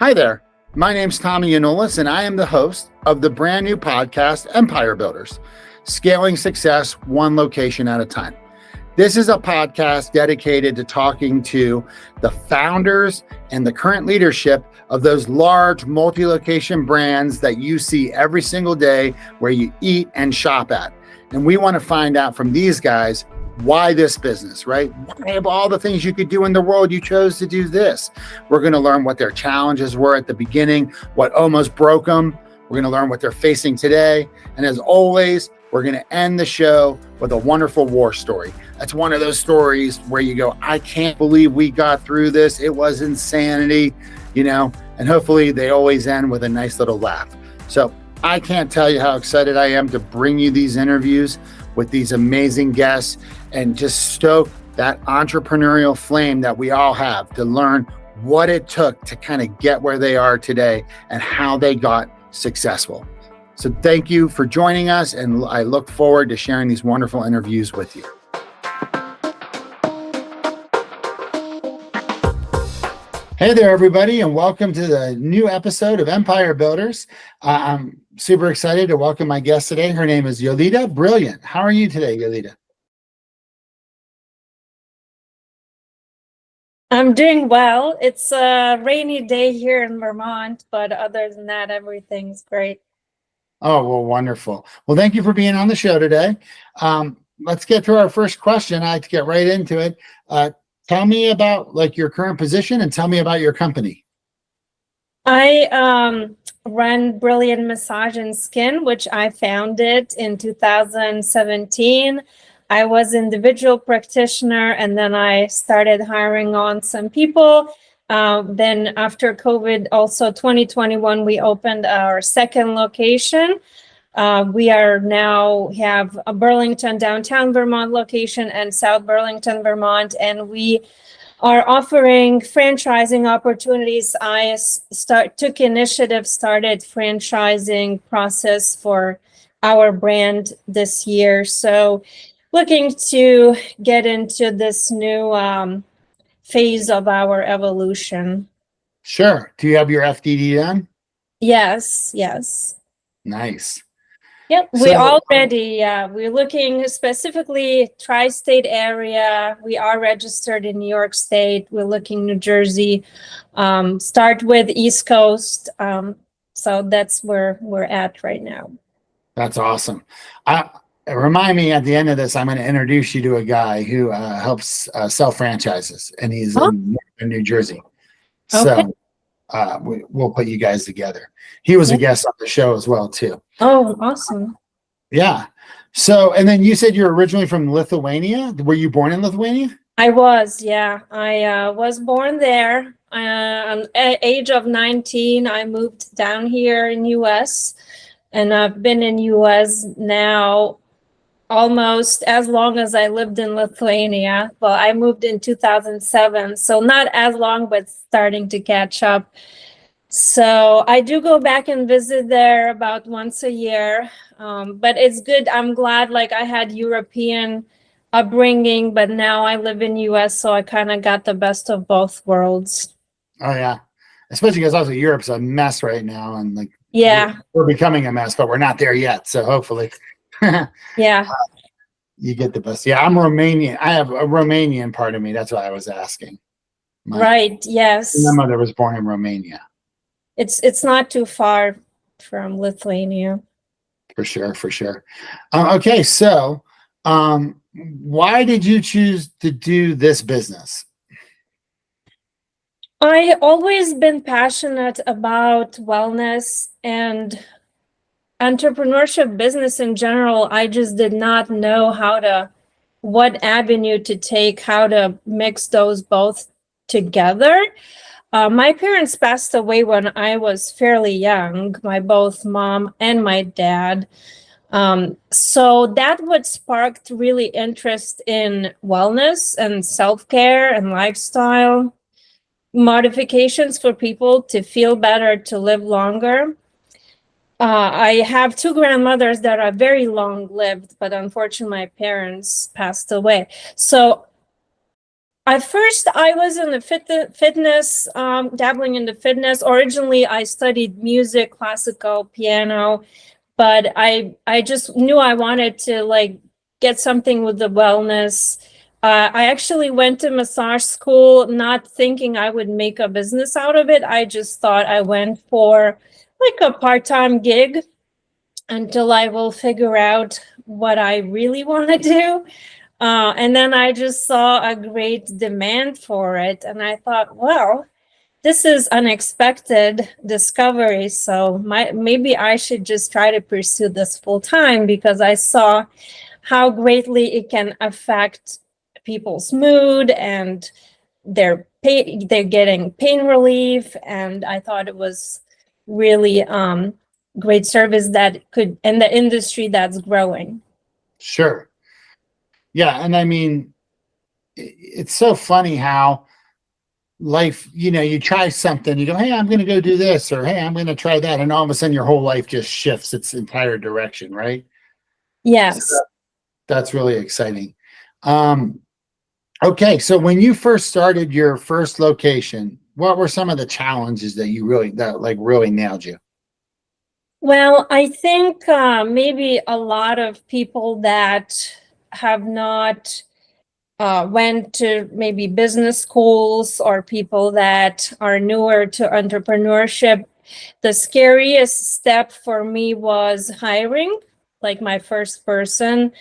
Hi there. My name's Tommy Yionoulis, and I am the host of the brand new podcast, Empire Builders, Scaling Success One Location at a Time. This is a podcast dedicated to talking to the founders and the current leadership of those large multi-location brands that you see every single day where you eat and shop at. And we want to find out from these guys, why this business, right? Why of all the things you could do in the world, you chose to do this? We're going to learn what their challenges were at the beginning, what almost broke them. We're going to learn what they're facing today. And as always, we're going to end the show with a wonderful war story. That's one of those stories where you go, I can't believe we got through this. It was insanity, and hopefully they always end with a nice little laugh. So I can't tell you how excited I am to bring you these interviews with these amazing guests and just stoke that entrepreneurial flame that we all have to learn what it took to kind of get where they are today and how they got successful. So thank you for joining us, and I look forward to sharing these wonderful interviews with you. Hey there, everybody, and welcome to the new episode of Empire Builders. I'm super excited to welcome my guest today. Her name is Jolita Brilliant. How are you today, Jolita? I'm doing well. It's a rainy day here in Vermont, but other than that, everything's great. Oh, well, wonderful. Well, thank you for being on the show today. Let's get to our first question. I like to get right into it. Tell me about your current position and tell me about your company. I run Brilliant Massage and Skin, which I founded in 2017. I was individual practitioner, and then I started hiring on some people. Then after COVID, also 2021, we opened our second location. We are now have a Burlington, downtown Vermont location and South Burlington, Vermont, and we are offering franchising opportunities. I took initiative, started franchising process for our brand this year. So looking to get into this new phase of our evolution. Sure. Do you have your FDD done? Yes. Nice. Yep, we're looking specifically tri-state area. We are registered in New York State. We're looking New Jersey, start with East Coast. So that's where we're at right now. That's awesome. Remind me at the end of this, I'm going to introduce you to a guy who helps sell franchises, and he's in New Jersey. So we'll put you guys together. He was a guest on the show as well, too. Oh, awesome. Yeah. So, and then you said you're originally from Lithuania. Were you born in Lithuania? I was, yeah. I was born there. At age of 19, I moved down here in U.S., and I've been in U.S. now almost as long as I lived in Lithuania. Well, I moved in 2007, so not as long, but starting to catch up. So I do go back and visit there about once a year, but it's good. I'm glad I had European upbringing, but now I live in US, so I kind of got the best of both worlds. Oh, yeah. Especially because also Europe's a mess right now, and we're becoming a mess, but we're not there yet. So hopefully. Yeah. You get the best. Yeah, I'm Romanian. I have a Romanian part of me. That's why I was asking. Right. Yes. My mother was born in Romania. It's not too far from Lithuania. For sure. Okay, so why did you choose to do this business? I always been passionate about wellness and entrepreneurship, business in general. I just did not know what avenue to take, how to mix those both together. My parents passed away when I was fairly young, both mom and my dad. So that what sparked really interest in wellness and self-care and lifestyle modifications for people to feel better, to live longer. I have two grandmothers that are very long lived, but unfortunately my parents passed away. So At first, I was in the fitness, dabbling into fitness. Originally, I studied music, classical, piano, but I just knew I wanted to like get something with the wellness. I actually went to massage school, not thinking I would make a business out of it. I just thought I went for like a part-time gig until I will figure out what I really want to do. And then I just saw a great demand for it. And I thought, well, this is unexpected discovery. So maybe I should just try to pursue this full time, because I saw how greatly it can affect people's mood, and they're getting pain relief. And I thought it was really great service that could in the industry that's growing. Sure. Yeah. And I mean, it's so funny how life, you try something, you go, hey, I'm going to go do this, or hey, I'm going to try that. And all of a sudden your whole life just shifts its entire direction, right? Yes. So that's really exciting. Okay. So when you first started your first location, what were some of the challenges that really nailed you? Well, I think maybe a lot of people that have not went to maybe business schools, or people that are newer to entrepreneurship, the scariest step for me was hiring, like my first person.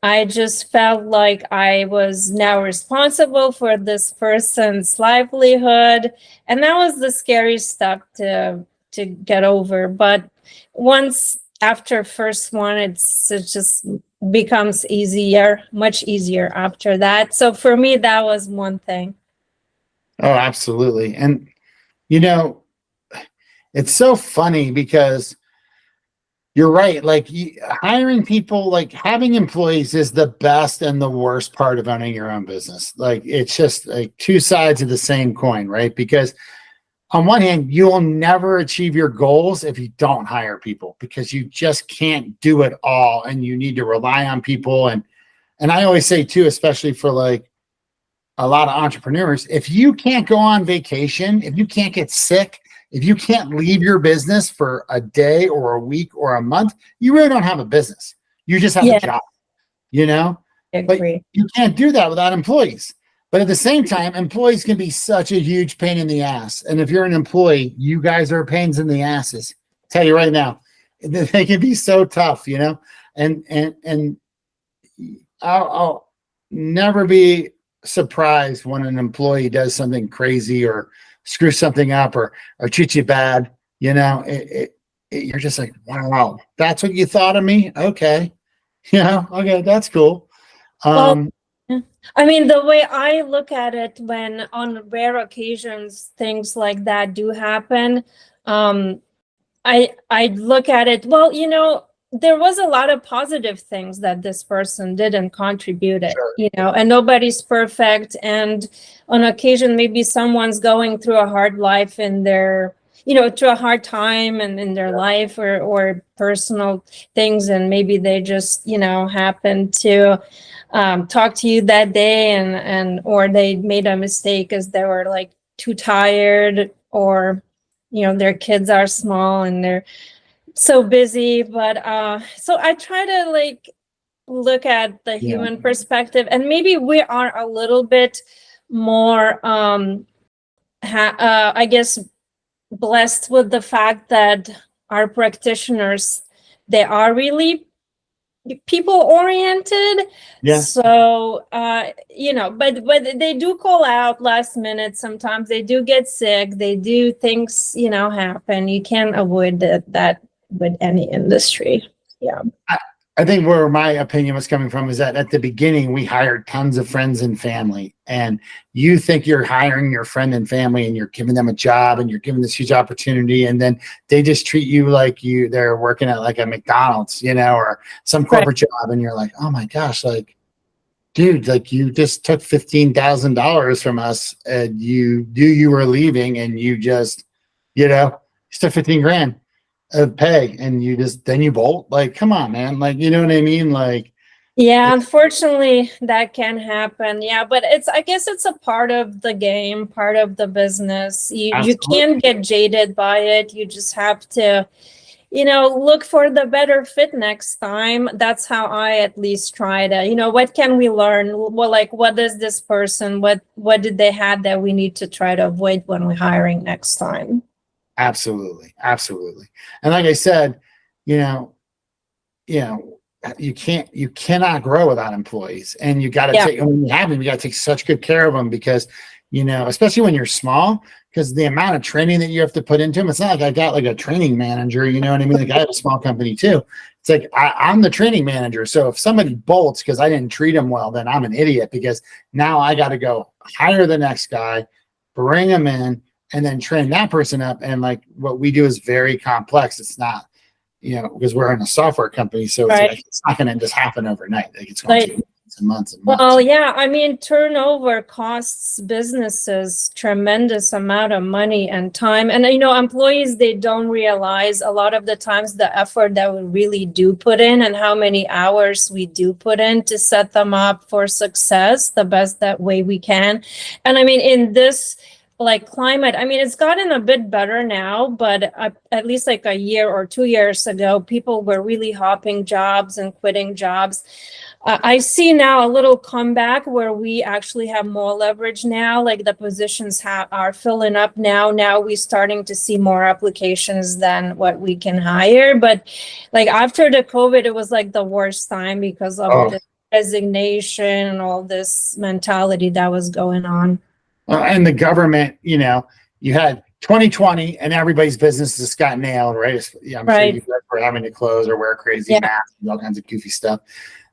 I just felt like I was now responsible for this person's livelihood, and that was the scariest step to get over. But once after first one, it just becomes easier, much easier after that. So for me, that was one thing. Oh, absolutely. And, you know, it's so funny because you're right. Like hiring people, like having employees is the best and the worst part of owning your own business. Like it's just like two sides of the same coin, right? Because on one hand, you'll never achieve your goals if you don't hire people, because you just can't do it all and you need to rely on people. And I always say too, especially for like a lot of entrepreneurs, if you can't go on vacation, if you can't get sick, if you can't leave your business for a day or a week or a month, you really don't have a business. You just have a job, you know? I agree. But you can't do that without employees. But at the same time, employees can be such a huge pain in the ass. And if you're an employee, you guys are pains in the asses. I'll tell you right now, they can be so tough, you know? And I'll never be surprised when an employee does something crazy or screw something up or treat you bad. You know, you're just like, wow, that's what you thought of me. Okay. Yeah. Okay. That's cool. Well, I mean, the way I look at it, when on rare occasions things like that do happen, I look at it, well, there was a lot of positive things that this person did and contributed, Sure. and nobody's perfect. And on occasion, maybe someone's going through a hard life in their, through a hard time and in their life, or personal things. And maybe they just, happen to talk to you that day, or they made a mistake as they were like too tired, or, their kids are small and they're so busy. But so I try to like look at the human perspective, and maybe we are a little bit more I guess blessed with the fact that our practitioners, they are really people oriented. So but they do call out last minute. Sometimes they do get sick, they do things happen. You can't avoid that with any industry. I think where my opinion was coming from is that at the beginning, we hired tons of friends and family, and you think you're hiring your friend and family and you're giving them a job and you're giving this huge opportunity. And then they just treat you like they're working at like a McDonald's, or some corporate job. And you're like, oh my gosh, like, dude, like you just took $15,000 from us and you were leaving, and you just, you took 15 grand of pay, and then you bolt. Like, come on, man. Like, you know what I mean? Like, Yeah, unfortunately, that can happen. Yeah, but I guess it's a part of the game, part of the business. You Absolutely. can't get jaded by it. You just have to, look for the better fit next time. That's how I at least try to, what can we learn? Well, like, what is this person? What did they have that we need to try to avoid when we're hiring next time? Absolutely. Absolutely. And like I said, you know, you know, you cannot grow without employees, and you got to Yeah, take, when you have them, you got to take such good care of them, because, especially when you're small, because the amount of training that you have to put into them, it's not like I got like a training manager, you know what I mean? Like I have a small company too. It's like I'm the training manager. So if somebody bolts because I didn't treat them well, then I'm an idiot, because now I got to go hire the next guy, bring them in, and then train that person up. And like what we do is very complex. It's not, because we're in a software company, so it's right. like it's not going to just happen overnight. Like it's going to Like, take months and months and well, months. yeah, I mean, turnover costs businesses tremendous amount of money and time. And, employees, they don't realize a lot of the times the effort that we really do put in and how many hours we do put in to set them up for success the best that way we can. And I mean, in this like climate, I mean, it's gotten a bit better now, but at least like a year or 2 years ago, people were really hopping jobs and quitting jobs. I see now a little comeback where we actually have more leverage now. Like the positions are filling up now. Now we're starting to see more applications than what we can hire. But like after the COVID, it was like the worst time because of Oh, the resignation and all this mentality that was going on. and the government, you had 2020 and everybody's business just got nailed, right? Yeah, I'm sure you Right. guys were having to close or wear crazy Yeah. masks and all kinds of goofy stuff.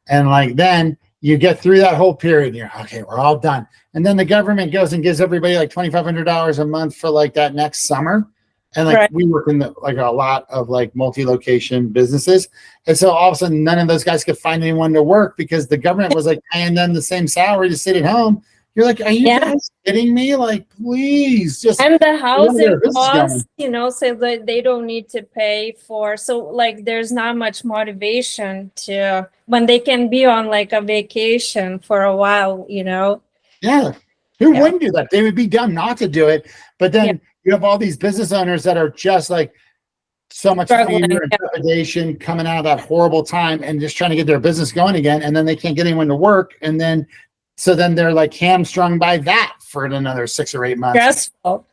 And like then you get through that whole period and you're okay, we're all done. And then the government goes and gives everybody like $2,500 a month for like that next summer. And like Right. we work in like a lot of like multi-location businesses. And so all of a sudden none of those guys could find anyone to work because the government was like paying them the same salary to sit at home. You're like, are you Yeah. guys kidding me? Like, please just And the let me get housing our business costs, going. so that they don't need to pay for. So like there's not much motivation to when they can be on like a vacation for a while. Yeah. Who Yeah. wouldn't do that? They would be dumb not to do it. But Yeah. then you have all these business owners that are just like so much Struggling. fear and Yeah. trepidation coming out of that horrible time and just trying to get their business going again. And then they can't get anyone to work. And then, so then they're like hamstrung by that for another 6 or 8 months. Stressful.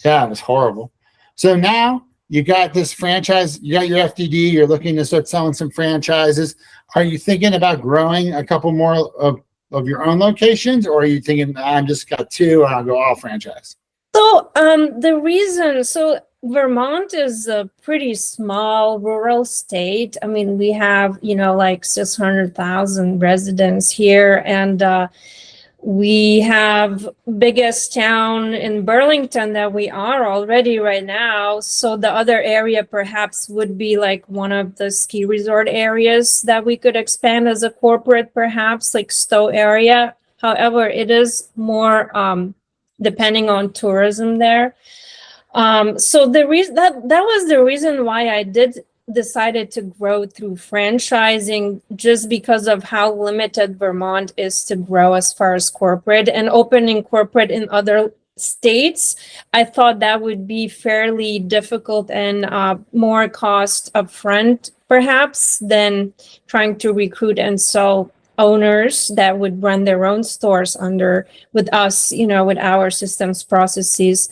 Yeah, it was horrible. So now you got this franchise, you got your FDD, you're looking to start selling some franchises. Are you thinking about growing a couple more of your own locations, or are you thinking I'm just got two and I'll go all franchise? So so Vermont is a pretty small rural state. I mean, we have, like 600,000 residents here, and we have biggest town in Burlington that we are already right now. So the other area perhaps would be like one of the ski resort areas that we could expand as a corporate, perhaps like Stowe area. However, it is more depending on tourism there. So the reason that was the reason why I decided to grow through franchising, just because of how limited Vermont is to grow as far as corporate, and opening corporate in other states. I thought that would be fairly difficult and more cost upfront, perhaps, than trying to recruit and sell owners that would run their own stores under with us, with our systems processes.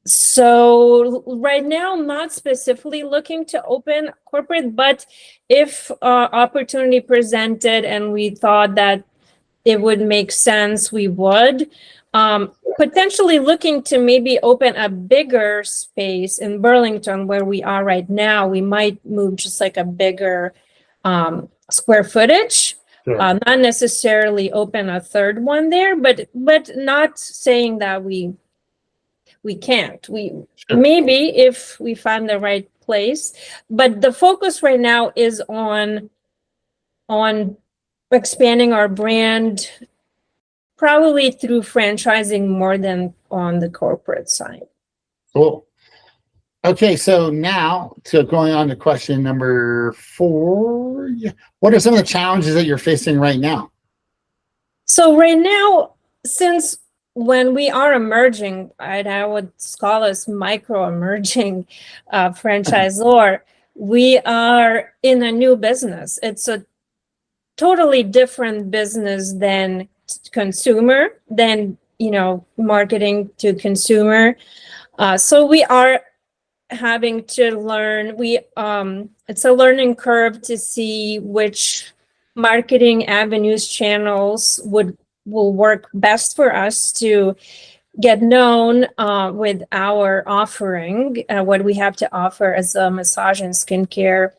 So right now, I'm not specifically looking to open corporate, but if opportunity presented and we thought that it would make sense, we would. Potentially looking to maybe open a bigger space in Burlington where we are right now. We might move just like a bigger square footage. Sure. Not necessarily open a third one there, but not saying that we can't. Sure. Maybe if we find the right place, but the focus right now is on expanding our brand, probably through franchising more than on the corporate side. Cool. Okay, so now to going on to question number 4. What are some of the challenges that you're facing right now? So right now, since when we are emerging, right, I would call us micro emerging franchisor, we are in a new business. It's a totally different business than consumer, than, marketing to consumer. So we are having to learn. It's a learning curve to see which marketing avenues, channels will work best for us to get known with our offering, what we have to offer as a massage and skincare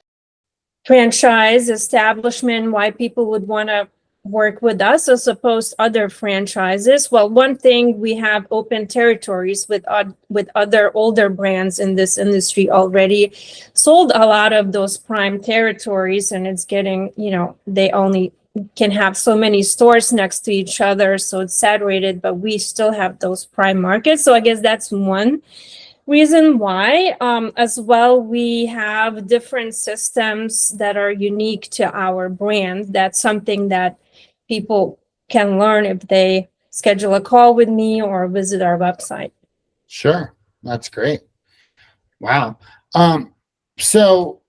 franchise establishment, why people would want to work with us as opposed to other franchises. Well, one thing, we have open territories with other older brands in this industry already sold a lot of those prime territories, and it's getting, they only can have so many stores next to each other, so it's saturated, but we still have those prime markets. So I guess that's one reason why. As well, we have different systems that are unique to our brand. That's something that people can learn if they schedule a call with me or visit our website. Sure, that's great. Wow. So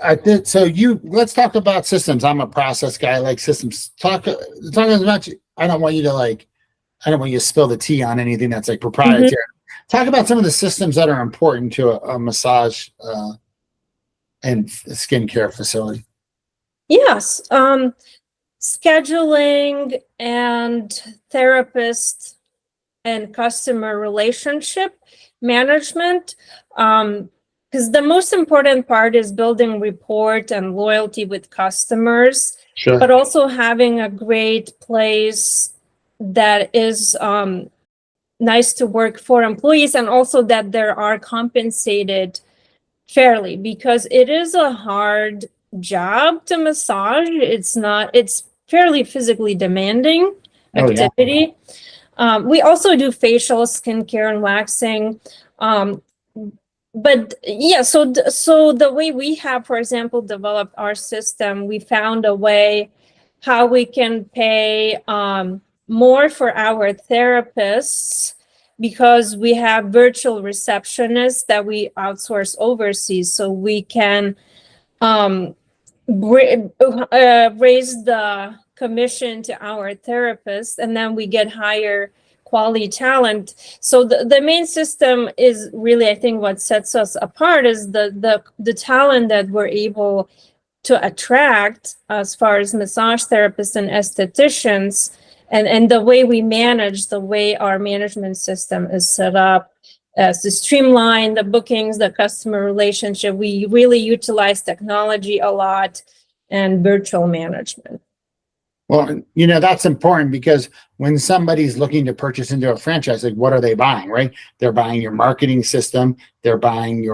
let's talk about systems. I'm a process guy. I like systems. Talk as much. I don't want you to spill the tea on anything that's like proprietary. Mm-hmm. Talk about some of the systems that are important to a massage and skincare facility. Yes. Scheduling and therapist and customer relationship management. Because the most important part is building rapport and loyalty with customers, sure, but also having a great place that is nice to work for employees, and also that they are compensated fairly, because it is a hard job to massage. It's fairly physically demanding activity. Yeah. We also do facial, skincare, and waxing. But yeah, so the way we have, for example, developed our system, we found a way how we can pay more for our therapists, because we have virtual receptionists that we outsource overseas, so we can raise the commission to our therapists, and then we get higher quality talent. So the main system is really, I think, what sets us apart is the talent that we're able to attract as far as massage therapists and estheticians, and the way we manage, the way our management system is set up as to streamline the bookings, the customer relationship. We really utilize technology a lot and virtual management. Well, that's important, because when somebody's looking to purchase into a franchise, like, what are they buying, right? They're buying your marketing system. They're buying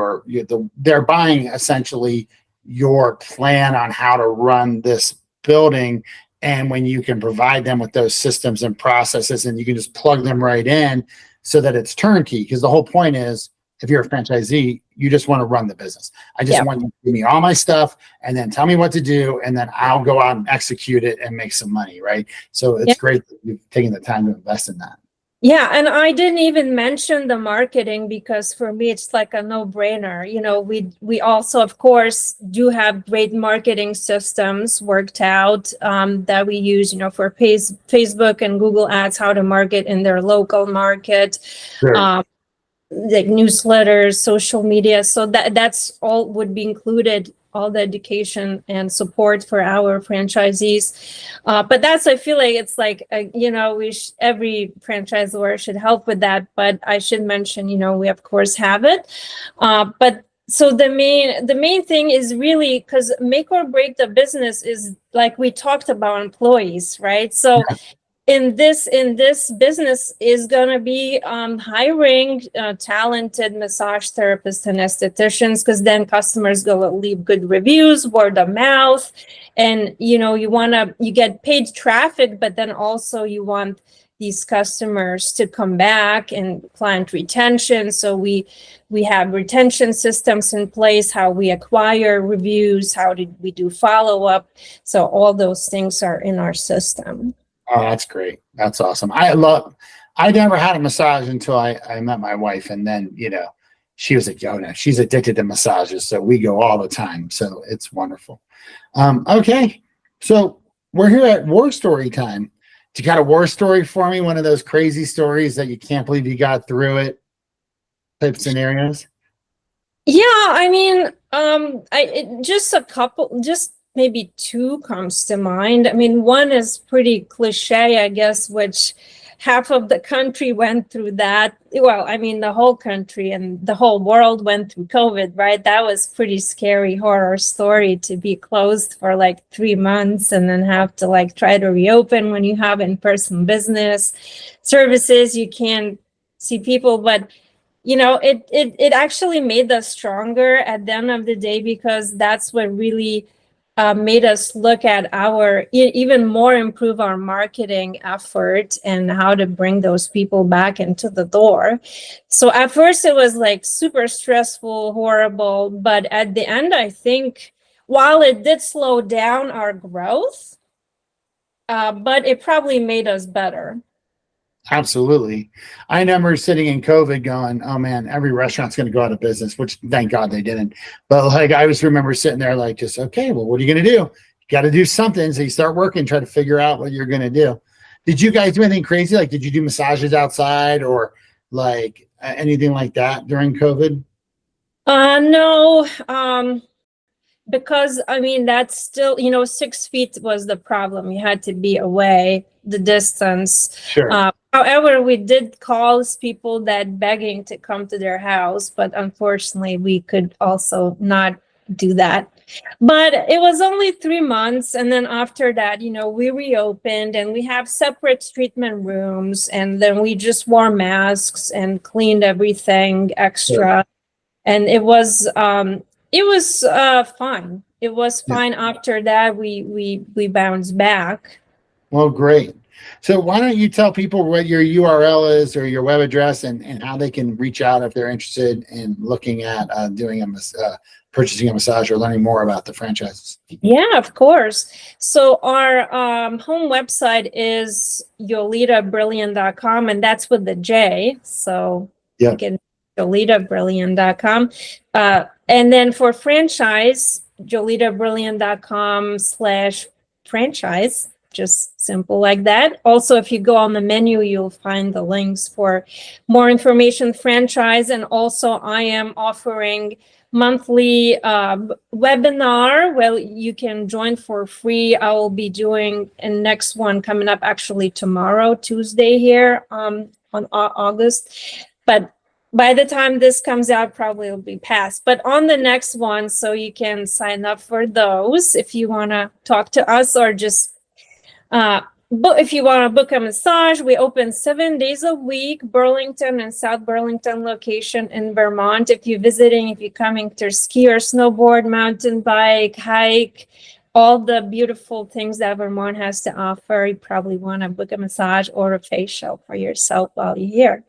they're buying essentially your plan on how to run this building. And when you can provide them with those systems and processes, and you can just plug them right in so that it's turnkey, because the whole point is, if you're a franchisee, you just want to run the business. I just want you to give me all my stuff and then tell me what to do, and then I'll go out and execute it and make some money, right? So it's great that you've taken the time to invest in that. Yeah, and I didn't even mention the marketing, because for me it's like a no-brainer. We also, of course, do have great marketing systems worked out that we use, for Facebook and Google Ads, how to market in their local market. Sure. Like newsletters, social media. So that's all would be included, all the education and support for our franchisees. But I feel like it's like, every franchisor should help with that. But I should mention, we of course have it. But so the main thing is really, because make or break the business is, like we talked about, employees, right? So in this business is going to be hiring talented massage therapists and estheticians, because then customers go leave good reviews, word of mouth, and you get paid traffic, but then also you want these customers to come back, and client retention. So we have retention systems in place, how we acquire reviews, how did we do follow-up. So all those things are in our system. Oh, that's great. That's awesome. I never had a massage until I met my wife, and then, she was like, no, she's addicted to massages. So we go all the time. So it's wonderful. Okay. So we're here at War Story time. You got a war story for me? One of those crazy stories that you can't believe you got through it type scenarios? Yeah, I mean, just a couple, just maybe two comes to mind. I mean, one is pretty cliche, I guess, which half of the country went through that. Well, I mean, the whole country and the whole world went through COVID, right? That was pretty scary horror story, to be closed for like 3 months and then have to like try to reopen when you have in-person business services. You can't see people, but it actually made us stronger at the end of the day, because that's what really made us look at even more improve our marketing effort and how to bring those people back into the door. So at first it was like super stressful, horrible, but at the end, I think while it did slow down our growth, but it probably made us better. Absolutely. I remember sitting in COVID going, oh man, every restaurant's going to go out of business, which thank God they didn't. But like, I just remember sitting there like, just, okay, well, what are you going to do? You got to do something. So you start working, try to figure out what you're going to do. Did you guys do anything crazy? Like, did you do massages outside or like anything like that during COVID? No, because I mean, that's still, 6 feet was the problem. You had to be away, the distance. Sure. However, we did call people that begging to come to their house, but unfortunately we could also not do that. But it was only 3 months. And then after that, we reopened and we have separate treatment rooms. And then we just wore masks and cleaned everything extra. Sure. And it was fine. It was fine. After that, we bounced back. Well, great. So why don't you tell people what your URL is or your web address and how they can reach out if they're interested in looking at purchasing a massage or learning more about the franchises? Yeah, of course. So our home website is jolitabrilliant.com, and that's with the J. So you can jolitabrilliant.com. And then for franchise, jolitabrilliant.com/franchise. Just simple like that. Also, if you go on the menu, you'll find the links for more information, franchise. And also I am offering monthly webinar where you can join for free. I will be doing a next one coming up actually tomorrow, Tuesday here on August. But by the time this comes out, probably it'll be past. But on the next one, so you can sign up for those if you want to talk to us or just if you want to book a massage. We open 7 days a week, Burlington and South Burlington location in Vermont. If you're visiting, if you're coming to ski or snowboard, mountain bike, hike, all the beautiful things that Vermont has to offer, you probably want to book a massage or a facial for yourself while you're here.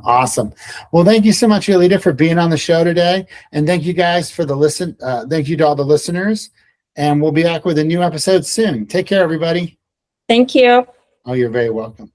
Awesome. Well, thank you so much, Jolita, for being on the show today. And thank you guys for the listen. Thank you to all the listeners. And we'll be back with a new episode soon. Take care, everybody. Thank you. Oh, you're very welcome.